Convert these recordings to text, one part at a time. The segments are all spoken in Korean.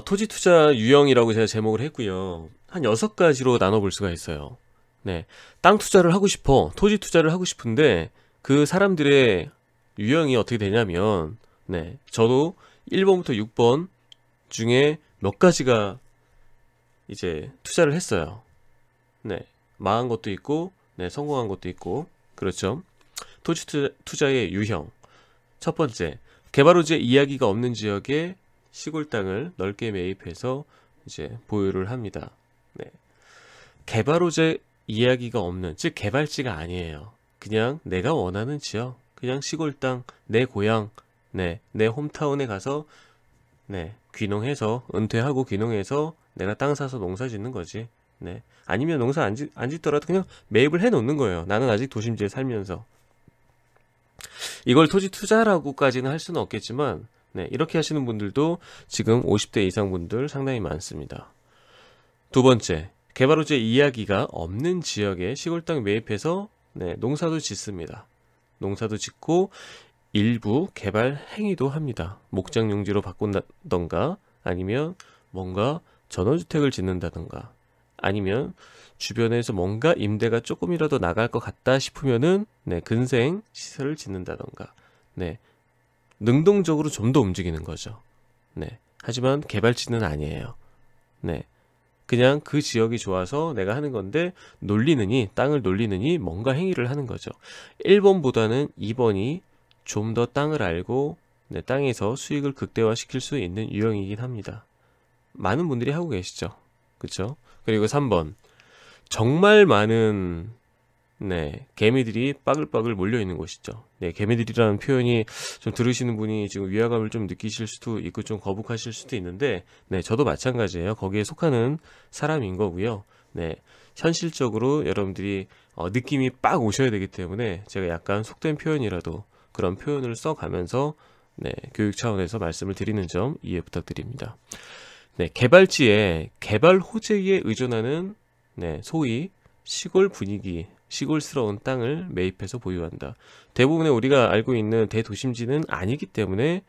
토지 투자 유형이라고 제가 제목을 했고요. 한 6가지로 나눠볼 수가 있어요. 네. 땅 투자를 하고 싶어. 토지 투자를 하고 싶은데 그 사람들의 유형이 어떻게 되냐면, 네. 저도 1번부터 6번 중에 몇 가지가 이제 투자를 했어요. 네. 망한 것도 있고, 네. 성공한 것도 있고, 그렇죠. 토지 투자의 유형. 첫 번째, 개발호재 이야기가 없는 지역에 시골 땅을 넓게 매입해서 이제 보유를 합니다. 네. 개발호재 이야기가 없는, 즉 개발지가 아니에요. 그냥 내가 원하는 지역, 그냥 시골 땅, 내 고향, 네, 내 홈타운에 가서 네, 귀농해서 은퇴하고 귀농해서 내가 땅 사서 농사 짓는 거지. 네. 아니면 농사 안 짓더라도 그냥 매입을 해 놓는 거예요. 나는 아직 도심지에 살면서. 이걸 토지 투자라고까지는 할 수는 없겠지만, 네, 이렇게 하시는 분들도 지금 50대 이상 분들 상당히 많습니다. 두 번째, 개발호재 이야기가 없는 지역에 시골 땅 매입해서 네, 농사도 짓습니다. 농사도 짓고 일부 개발 행위도 합니다. 목장 용지로 바꾼다던가, 아니면 뭔가 전원주택을 짓는다던가, 아니면 주변에서 뭔가 임대가 조금이라도 나갈 것 같다 싶으면은 네, 근생 시설을 짓는다던가, 네, 능동적으로 좀 더 움직이는 거죠. 네, 하지만 개발지는 아니에요. 네, 그냥 그 지역이 좋아서 내가 하는 건데 놀리느니, 땅을 놀리느니 뭔가 행위를 하는 거죠. 1번보다는 2번이 좀 더 땅을 알고 네, 땅에서 수익을 극대화시킬 수 있는 유형이긴 합니다. 많은 분들이 하고 계시죠. 그쵸? 그리고 3번, 정말 많은 네, 개미들이 빠글빠글 몰려있는 곳이죠. 네, 개미들이라는 표현이 좀 들으시는 분이 지금 위화감을 좀 느끼실 수도 있고 좀 거북하실 수도 있는데, 네, 저도 마찬가지예요. 거기에 속하는 사람인 거고요. 네, 현실적으로 여러분들이 느낌이 빡 오셔야 되기 때문에 제가 약간 속된 표현이라도 그런 표현을 써가면서 네, 교육 차원에서 말씀을 드리는 점 이해 부탁드립니다. 네, 개발지에 개발 호재에 의존하는 네, 소위 시골 분위기, 시골스러운 땅을 매입해서 보유한다. 대부분의 우리가 알고 있는 대도심지는 아니기 때문에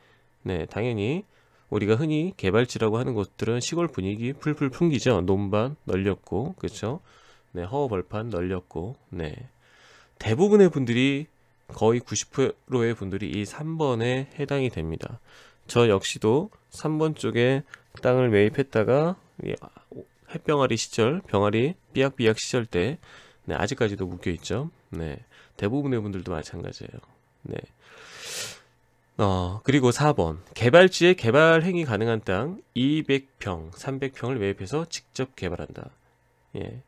네, 당연히 우리가 흔히 개발지라고 하는 곳들은 시골 분위기 풀풀 풍기죠. 논밭 널렸고, 그렇죠? 네, 허허벌판 널렸고, 네. 대부분의 분들이 거의 90%의 분들이 이 3번에 해당이 됩니다. 저 역시도 3번 쪽에 땅을 매입했다가 햇병아리 시절, 병아리 삐약삐약 시절 때 네, 아직까지도 묶여있죠. 네, 대부분의 분들도 마찬가지예요. 네. 그리고 4번, 개발지에 개발 행위 가능한 땅 200평, 300평을 매입해서 직접 개발한다. 예.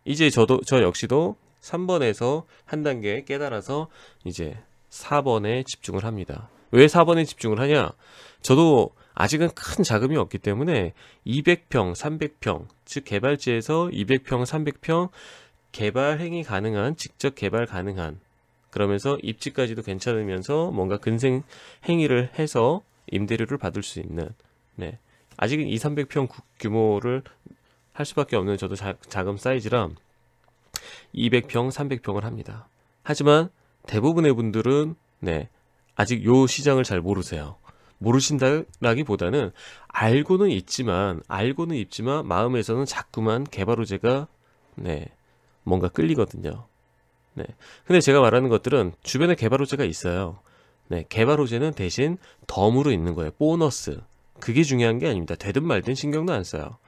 이제 저 역시도 3번에서 한 단계 깨달아서 이제 4번에 집중을 합니다. 왜 4번에 집중을 하냐? 저도 아직은 큰 자금이 없기 때문에 200평, 300평, 즉 개발지에서 200평, 300평 개발 행위 가능한, 직접 개발 가능한, 그러면서 입지까지도 괜찮으면서 뭔가 근생 행위를 해서 임대료를 받을 수 있는, 네, 아직은 2, 300평 규모를 할 수밖에 없는 저도 자금 사이즈라 200평, 300평을 합니다. 하지만 대부분의 분들은 네, 아직 요 시장을 잘 모르세요. 모르신다라기보다는 알고는 있지만 마음에서는 자꾸만 개발호재가 네, 뭔가 끌리거든요. 네. 근데 제가 말하는 것들은 주변에 개발호재가 있어요. 네, 개발호재는 대신 덤으로 있는 거예요. 보너스. 그게 중요한 게 아닙니다. 되든 말든 신경도 안 써요.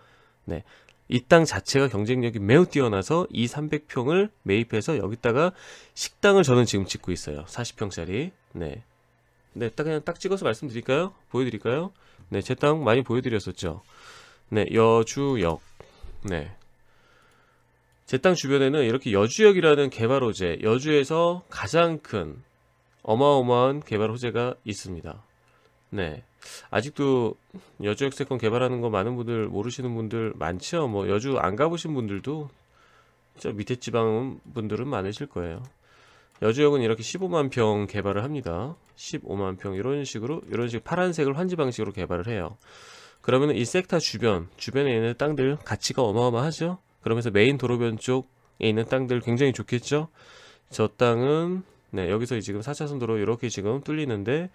네. 이 땅 자체가 경쟁력이 매우 뛰어나서 이 300평을 매입해서 여기다가 식당을 저는 지금 짓고 있어요. 40평짜리. 네. 네, 그냥 딱 찍어서 말씀드릴까요? 보여드릴까요? 네, 제 땅 많이 보여드렸었죠. 네, 여주역. 네. 제 땅 주변에는 이렇게 여주역이라는 개발 호재, 여주에서 가장 큰 어마어마한 개발 호재가 있습니다. 네. 아직도 여주역 세권 개발하는 거 많은 분들 모르시는 분들 많죠. 뭐 여주 안 가보신 분들도 저 밑에 지방 분들은 많으실 거예요. 여주역은 이렇게 15만 평 개발을 합니다. 15만 평 이런 식으로 파란색을 환지 방식으로 개발을 해요. 그러면 이 섹터 주변에 있는 땅들 가치가 어마어마하죠. 그러면서 메인 도로변 쪽에 있는 땅들 굉장히 좋겠죠. 저 땅은 네, 여기서 지금 4차선 도로 이렇게 지금 뚫리는데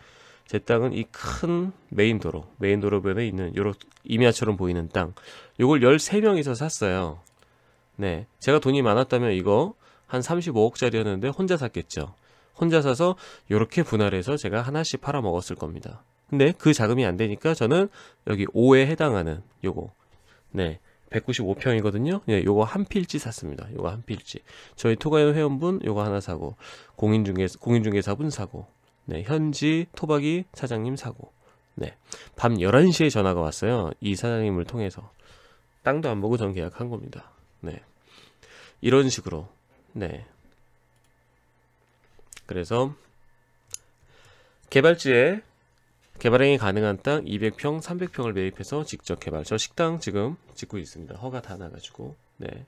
제 땅은 이 큰 메인 도로변에 있는 요런 임야처럼 보이는 땅, 요걸 13명이서 샀어요. 네, 제가 돈이 많았다면 이거 한 35억짜리였는데 혼자 샀겠죠. 혼자 사서 요렇게 분할해서 제가 하나씩 팔아 먹었을 겁니다. 근데 그 자금이 안 되니까 저는 여기 5에 해당하는 요거, 네, 195평이거든요. 네, 요거 한 필지 샀습니다. 요거 한 필지. 저희 토가연 회원분 요거 하나 사고, 공인중개사분 사고, 네, 현지 토박이 사장님 사고, 네, 밤 11시에 전화가 왔어요. 이 사장님을 통해서. 땅도 안 보고 전 계약한 겁니다. 네, 이런 식으로. 네, 그래서 개발지에 개발행위 가능한 땅 200평, 300평을 매입해서 직접 개발. 저 식당 지금 짓고 있습니다. 허가 다 나가지고. 네,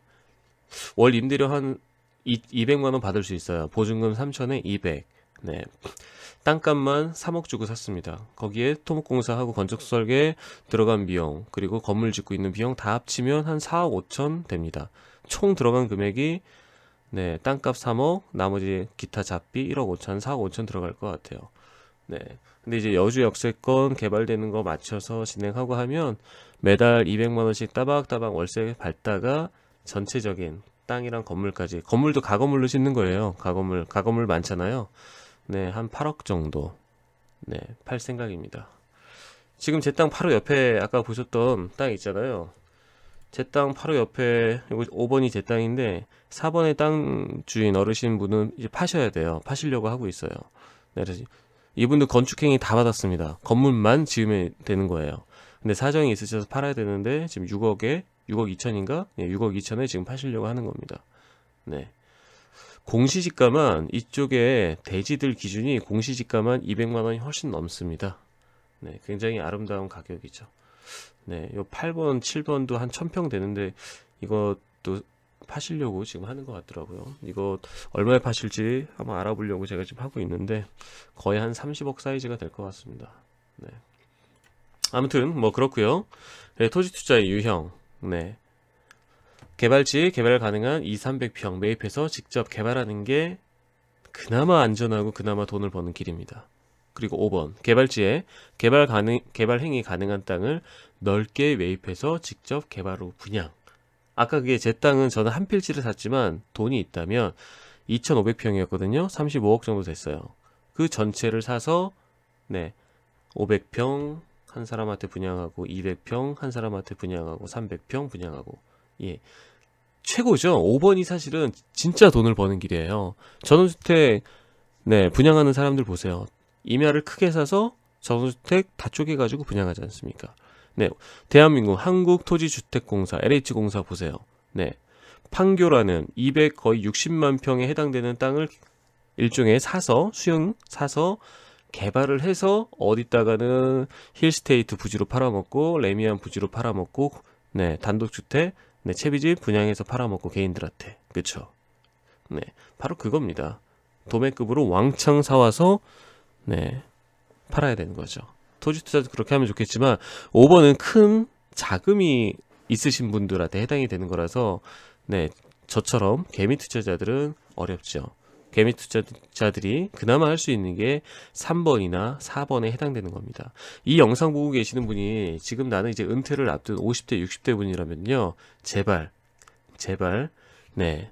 월 임대료 한 200만 원 받을 수 있어요. 보증금 3천에 200. 네, 땅값만 3억 주고 샀습니다. 거기에 토목공사하고 건축설계 들어간 비용, 그리고 건물 짓고 있는 비용 다 합치면 한 4억 5천 됩니다. 총 들어간 금액이, 네, 땅값 3억, 나머지 기타 잡비 1억 5천, 4억 5천 들어갈 것 같아요. 네, 근데 이제 여주 역세권 개발되는 거 맞춰서 진행하고 하면 매달 200만 원씩 따박따박 월세 받다가 전체적인 땅이랑 건물까지, 건물도 가건물로 짓는 거예요. 가건물 많잖아요. 네, 한 8억 정도, 네, 팔 생각입니다. 지금 제 땅 바로 옆에 아까 보셨던 땅 있잖아요. 제 땅 바로 옆에, 이거 5번이 제 땅인데 4번의 땅 주인 어르신 분은 이제 파셔야 돼요. 파시려고 하고 있어요. 네, 그래서 이분도 건축행위 다 받았습니다. 건물만 지으면 되는 거예요. 근데 사정이 있으셔서 팔아야 되는데 지금 6억 2천인가? 네, 6억 2천에 지금 파시려고 하는 겁니다. 네, 공시지가만, 이쪽에 대지들 기준이 공시지가만 200만 원이 훨씬 넘습니다. 네, 굉장히 아름다운 가격이죠. 네, 요 8번, 7번도 한 1000평 되는데 이것도 파시려고 지금 하는 것 같더라고요. 이거 얼마에 파실지 한번 알아보려고 제가 지금 하고 있는데 거의 한 30억 사이즈가 될 것 같습니다. 네, 아무튼 뭐 그렇고요. 네, 토지 투자의 유형. 네, 개발지 개발 가능한 200~300평 매입해서 직접 개발하는 게 그나마 안전하고 그나마 돈을 버는 길입니다. 그리고 5번, 개발지에 개발 행위 가능한 땅을 넓게 매입해서 직접 개발 후 분양. 아까 그게 제 땅은 저는 한 필지를 샀지만 돈이 있다면 2500평이었거든요. 35억 정도 됐어요. 그 전체를 사서, 네, 500평 한 사람한테 분양하고, 200평 한 사람한테 분양하고, 300평 분양하고. 예, 최고죠. 5번이 사실은 진짜 돈을 버는 길이에요. 전원주택, 네, 분양하는 사람들 보세요. 임야를 크게 사서 전원주택 다 쪼개가지고 분양하지 않습니까? 네, 대한민국 한국토지주택공사 LH공사 보세요. 네, 판교라는 200 거의 60만 평에 해당되는 땅을 일종의 수용 사서 개발을 해서 어디다가는 힐스테이트 부지로 팔아먹고, 레미안 부지로 팔아먹고, 네, 단독주택, 네, 채비집 분양해서 팔아먹고 개인들한테. 그쵸? 네, 바로 그겁니다. 도매급으로 왕창 사와서, 네, 팔아야 되는 거죠. 토지 투자도 그렇게 하면 좋겠지만 5번은 큰 자금이 있으신 분들한테 해당이 되는 거라서, 네, 저처럼 개미 투자자들은 어렵죠. 개미 투자자들이 그나마 할 수 있는 게 3번이나 4번에 해당되는 겁니다. 이 영상 보고 계시는 분이 지금 나는 이제 은퇴를 앞둔 50대 60대 분이라면요, 제발 네,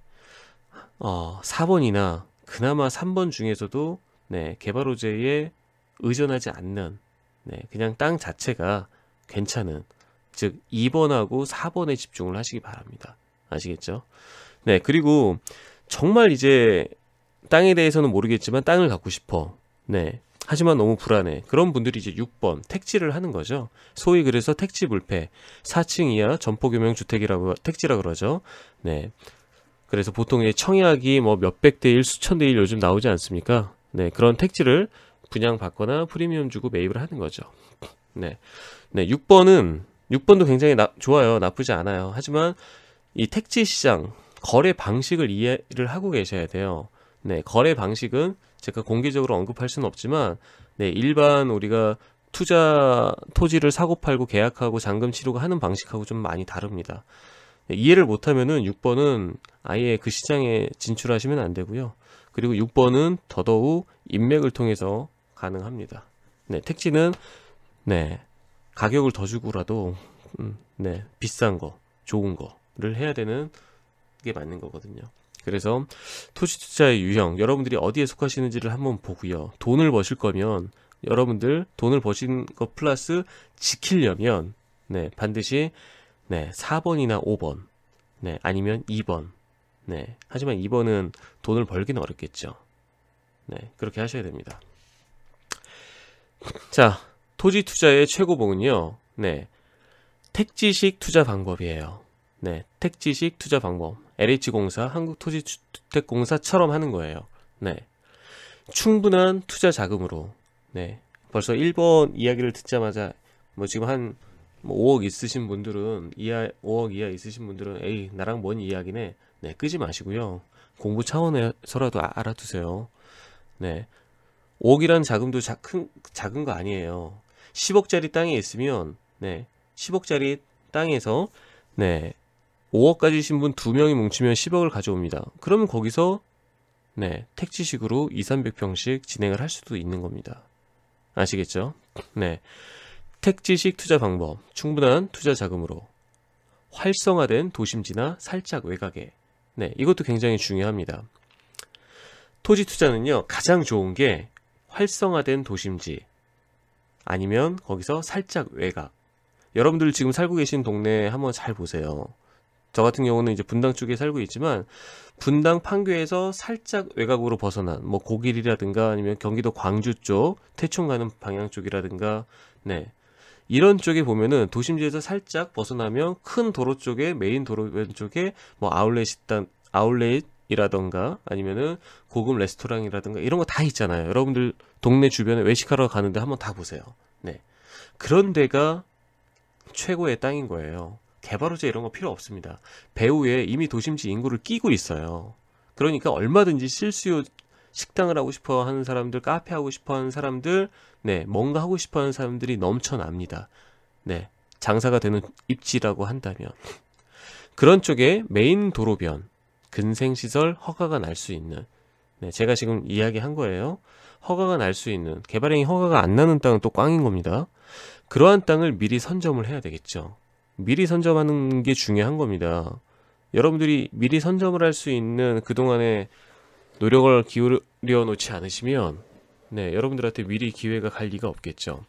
4번이나 그나마 3번 중에서도, 네, 개발호재에 의존하지 않는, 네, 그냥 땅 자체가 괜찮은, 즉 2번하고 4번에 집중을 하시기 바랍니다. 아시겠죠? 네, 그리고 정말 이제 땅에 대해서는 모르겠지만 땅을 갖고 싶어. 네, 하지만 너무 불안해. 그런 분들이 이제 6번 택지를 하는 거죠. 소위 그래서 택지 불패, 4층 이하 점포규모형 주택이라고 택지라 그러죠. 네, 그래서 보통 청약이 뭐 몇백 대 1, 수천 대 1 요즘 나오지 않습니까? 네, 그런 택지를 분양받거나 프리미엄 주고 매입을 하는 거죠. 네, 네, 6번도 굉장히 좋아요. 나쁘지 않아요. 하지만 이 택지 시장 거래 방식을 이해를 하고 계셔야 돼요. 네, 거래 방식은 제가 공개적으로 언급할 수는 없지만, 네, 일반 우리가 토지를 사고 팔고 계약하고 잔금 치르고 하는 방식하고 좀 많이 다릅니다. 네, 이해를 못하면은 6번은 아예 그 시장에 진출하시면 안 되고요. 그리고 6번은 더더욱 인맥을 통해서 가능합니다. 네, 택지는 네, 가격을 더 주고라도 네, 비싼 거, 좋은 거를 해야 되는 게 맞는 거거든요. 그래서 토지 투자의 유형, 여러분들이 어디에 속하시는지를 한번 보고요. 돈을 버실 거면 여러분들 돈을 버신 것 플러스 지키려면 네, 반드시 네, 4번이나 5번, 네, 아니면 2번. 네, 하지만 2번은 돈을 벌기는 어렵겠죠. 네, 그렇게 하셔야 됩니다. 자, 토지 투자의 최고봉은요. 네, 택지식 투자 방법이에요. 네, 택지식 투자 방법. LH공사, 한국토지주택공사처럼 하는 거예요. 네, 충분한 투자 자금으로. 네, 벌써 1번 이야기를 듣자마자 뭐 지금 한 5억 있으신 분들은 5억 이하 있으신 분들은 에이 나랑 뭔 이야기네. 네, 끄지 마시고요. 공부 차원에서라도 알아두세요. 네, 5억이란 자금도 작은 거 아니에요. 10억짜리 땅에 있으면 네, 10억짜리 땅에서 네, 5억 가지신 분 2명이 뭉치면 10억을 가져옵니다. 그러면 거기서 네, 택지식으로 200~300평씩 진행을 할 수도 있는 겁니다. 아시겠죠? 네, 택지식 투자 방법, 충분한 투자 자금으로 활성화된 도심지나 살짝 외곽에. 네, 이것도 굉장히 중요합니다. 토지 투자는요, 가장 좋은 게 활성화된 도심지 아니면 거기서 살짝 외곽. 여러분들 지금 살고 계신 동네 한번 잘 보세요. 저 같은 경우는 이제 분당 쪽에 살고 있지만 분당 판교에서 살짝 외곽으로 벗어난 뭐 고길이라든가 아니면 경기도 광주 쪽 태촌 가는 방향 쪽이라든가 네, 이런 쪽에 보면은 도심지에서 살짝 벗어나면 큰 도로 쪽에 메인 도로 왼쪽에 뭐 아울렛이라던가 아니면은 고급 레스토랑이라든가 이런 거 다 있잖아요. 여러분들 동네 주변에 외식하러 가는데 한번 다 보세요. 네, 그런 데가 최고의 땅인 거예요. 개발호재 이런 거 필요 없습니다. 배후에 이미 도심지 인구를 끼고 있어요. 그러니까 얼마든지 실수요 식당을 하고 싶어 하는 사람들, 카페 하고 싶어 하는 사람들, 네, 뭔가 하고 싶어 하는 사람들이 넘쳐납니다. 네, 장사가 되는 입지라고 한다면. 그런 쪽에 메인 도로변, 근생시설 허가가 날 수 있는, 네, 제가 지금 이야기한 거예요. 허가가 날 수 있는, 개발행위 허가가 안 나는 땅은 또 꽝인 겁니다. 그러한 땅을 미리 선점을 해야 되겠죠. 미리 선점하는 게 중요한 겁니다. 여러분들이 미리 선점을 할 수 있는 그동안의 노력을 기울여 놓지 않으시면 네, 여러분들한테 미리 기회가 갈 리가 없겠죠.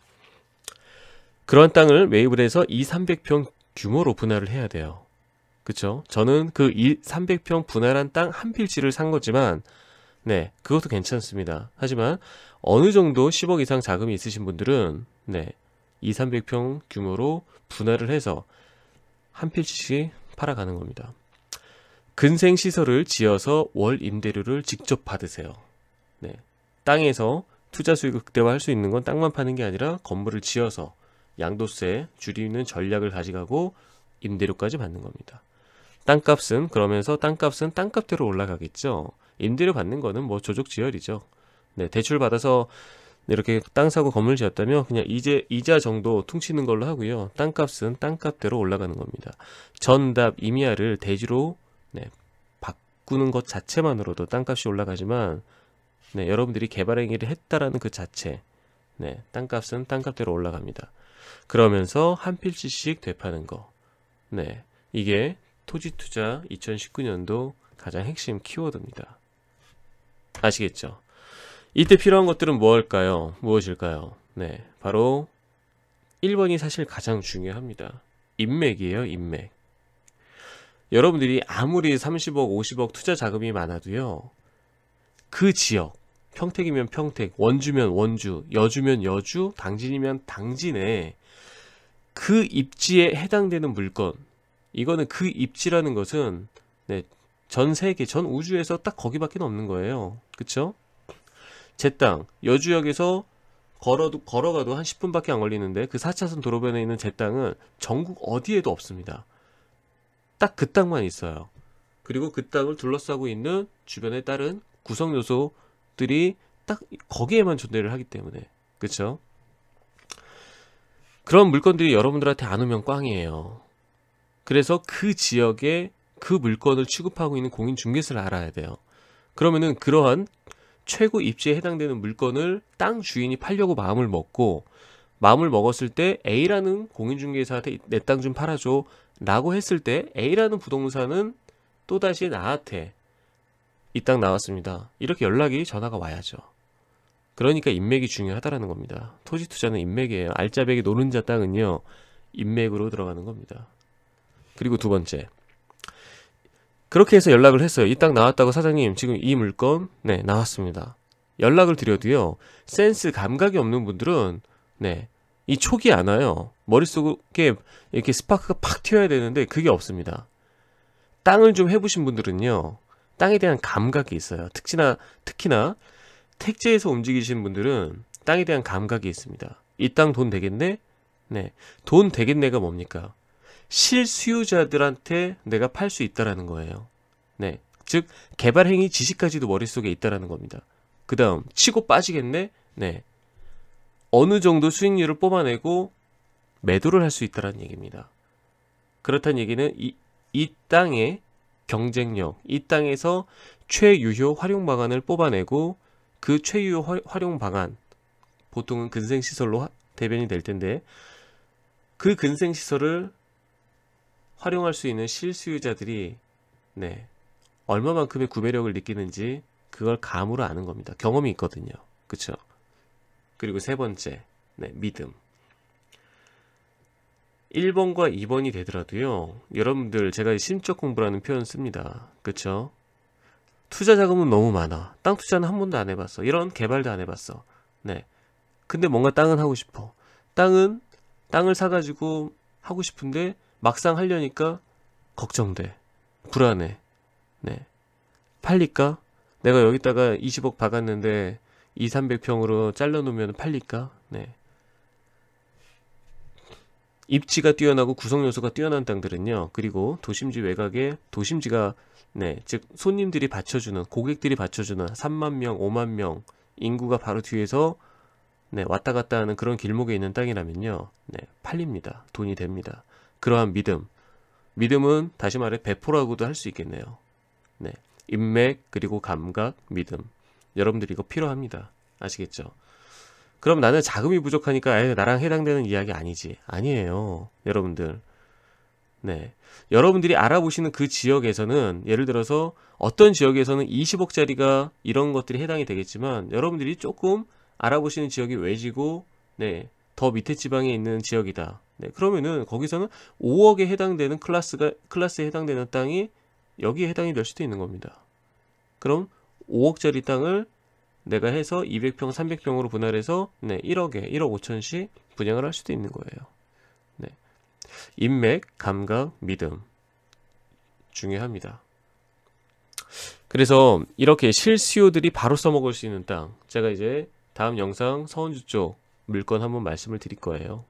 그런 땅을 매입을 해서 200~300평 규모로 분할을 해야 돼요. 그쵸? 저는 그 300평 분할한 땅 한 필지를 산 거지만 네, 그것도 괜찮습니다. 하지만 어느 정도 10억 이상 자금이 있으신 분들은 네, 200~300평 규모로 분할을 해서 한 필지씩 팔아가는 겁니다. 근생시설을 지어서 월 임대료를 직접 받으세요. 네, 땅에서 투자 수익을 극대화할 수 있는 건 땅만 파는 게 아니라 건물을 지어서 양도세 줄이는 전략을 가져가고 임대료까지 받는 겁니다. 땅값은 그러면서 땅값은 땅값대로 올라가겠죠. 임대료 받는 거는 뭐 조족지혈이죠. 네, 대출 받아서 이렇게 땅 사고 건물 지었다면 그냥 이자 정도 퉁치는 걸로 하고요. 땅값은 땅값대로 올라가는 겁니다. 전답 임야를 대지로 네, 바꾸는 것 자체만으로도 땅값이 올라가지만 네, 여러분들이 개발행위를 했다라는 그 자체 네, 땅값은 땅값대로 올라갑니다. 그러면서 한 필지씩 되파는 거. 네, 이게 토지투자 2019년도 가장 핵심 키워드입니다. 아시겠죠? 이때 필요한 것들은 무엇일까요? 네, 바로 1번이 사실 가장 중요합니다. 인맥이에요, 인맥. 여러분들이 아무리 30억, 50억 투자 자금이 많아도요, 그 지역, 평택이면 평택, 원주면 원주, 여주면 여주, 당진이면 당진에 그 입지에 해당되는 물건, 이거는 그 입지라는 것은 네, 전 세계, 전 우주에서 딱 거기밖에 없는 거예요. 그쵸? 제 땅, 여주역에서 걸어가도 한 10분밖에 안 걸리는데 그 4차선 도로변에 있는 제 땅은 전국 어디에도 없습니다. 딱 그 땅만 있어요. 그리고 그 땅을 둘러싸고 있는 주변의 다른 구성 요소들이 딱 거기에만 존재를 하기 때문에. 그쵸? 그런 물건들이 여러분들한테 안 오면 꽝이에요. 그래서 그 지역에 그 물건을 취급하고 있는 공인중개사를 알아야 돼요. 그러면은 그러한 최고 입지에 해당되는 물건을 땅 주인이 팔려고 마음을 먹었을 때 A라는 공인중개사한테 내 땅 좀 팔아줘 라고 했을 때 A라는 부동산은 또다시 나한테 이 땅 나왔습니다. 이렇게 전화가 와야죠. 그러니까 인맥이 중요하다라는 겁니다. 토지 투자는 인맥이에요. 알짜배기 노른자 땅은요, 인맥으로 들어가는 겁니다. 그리고 두 번째, 그렇게 해서 연락을 했어요. 이 땅 나왔다고 사장님, 지금 이 물건 네 나왔습니다. 연락을 드려도요, 센스 감각이 없는 분들은 네 이 촉이 안 와요. 머릿속에 이렇게 스파크가 팍 튀어야 되는데 그게 없습니다. 땅을 좀 해보신 분들은요, 땅에 대한 감각이 있어요. 특히나 택지에서 움직이시는 분들은 땅에 대한 감각이 있습니다. 이 땅 돈 되겠네? 네, 돈 되겠네가 뭡니까? 실수요자들한테 내가 팔 수 있다라는 거예요. 네, 즉 개발행위 지시까지도 머릿속에 있다라는 겁니다. 그 다음 치고 빠지겠네? 네, 어느 정도 수익률을 뽑아내고 매도를 할 수 있다는 얘기입니다. 그렇다는 얘기는 이 땅의 경쟁력, 이 땅에서 최유효 활용 방안을 뽑아내고 그 최유효 활용 방안, 보통은 근생시설로 대변이 될 텐데 그 근생시설을 활용할 수 있는 실수요자들이 네, 얼마만큼의 구매력을 느끼는지 그걸 감으로 아는 겁니다. 경험이 있거든요. 그쵸? 그리고 세 번째, 네, 믿음. 1번과 2번이 되더라도요, 여러분들 제가 심적 공부라는 표현 씁니다. 그쵸? 투자 자금은 너무 많아. 땅 투자는 한 번도 안 해봤어. 이런 개발도 안 해봤어. 네. 근데 뭔가 땅은 하고 싶어. 땅을 사가지고 하고 싶은데 막상 하려니까 걱정돼. 불안해. 네. 팔릴까? 내가 여기다가 20억 박았는데 200~300평으로 잘라놓으면 팔릴까? 네. 입지가 뛰어나고 구성 요소가 뛰어난 땅들은요, 그리고 도심지 외곽에 도심지가 네, 즉 손님들이 받쳐주는, 고객들이 받쳐주는 3만 명, 5만 명 인구가 바로 뒤에서 네, 왔다 갔다 하는 그런 길목에 있는 땅이라면요, 네, 팔립니다. 돈이 됩니다. 그러한 믿음은 다시 말해 배포라고도 할 수 있겠네요. 네, 인맥, 그리고 감각, 믿음. 여러분들 이거 필요합니다. 아시겠죠? 그럼 나는 자금이 부족하니까 나랑 해당되는 이야기 아니지. 아니에요. 여러분들. 네. 여러분들이 알아보시는 그 지역에서는, 예를 들어서 어떤 지역에서는 20억짜리가 이런 것들이 해당이 되겠지만, 여러분들이 조금 알아보시는 지역이 외지고, 네, 더 밑에 지방에 있는 지역이다. 네, 그러면은 거기서는 5억에 해당되는 클래스에 해당되는 땅이 여기에 해당이 될 수도 있는 겁니다. 그럼 5억짜리 땅을 내가 해서 200평, 300평으로 분할해서 네, 1억에 1억 5천씩 분양을 할 수도 있는 거예요. 네. 인맥, 감각, 믿음 중요합니다. 그래서 이렇게 실수요들이 바로 써먹을 수 있는 땅, 제가 이제 다음 영상 서원주 쪽 물건 한번 말씀을 드릴 거예요.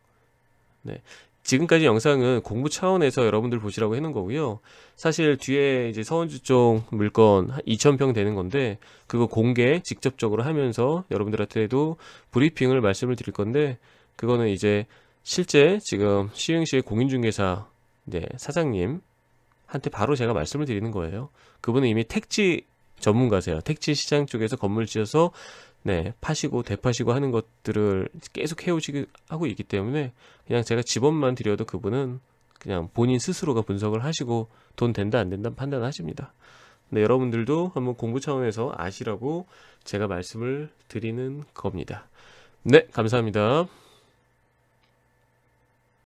네. 지금까지 영상은 공부 차원에서 여러분들 보시라고 해놓은 거고요. 사실 뒤에 이제 서원주 쪽 물건 2,000평 되는 건데 그거 공개 직접적으로 하면서 여러분들한테도 브리핑을 말씀을 드릴 건데, 그거는 이제 실제 지금 시흥시의 공인중개사 네, 사장님한테 바로 제가 말씀을 드리는 거예요. 그분은 이미 택지 전문가세요. 택지 시장 쪽에서 건물 지어서 네, 파시고 되파시고 하는 것들을 계속 해오시고 하고 있기 때문에 그냥 제가 집원만 드려도 그분은 그냥 본인 스스로가 분석을 하시고 돈 된다 안 된다 판단하십니다. 네, 여러분들도 한번 공부 차원에서 아시라고 제가 말씀을 드리는 겁니다. 네, 감사합니다.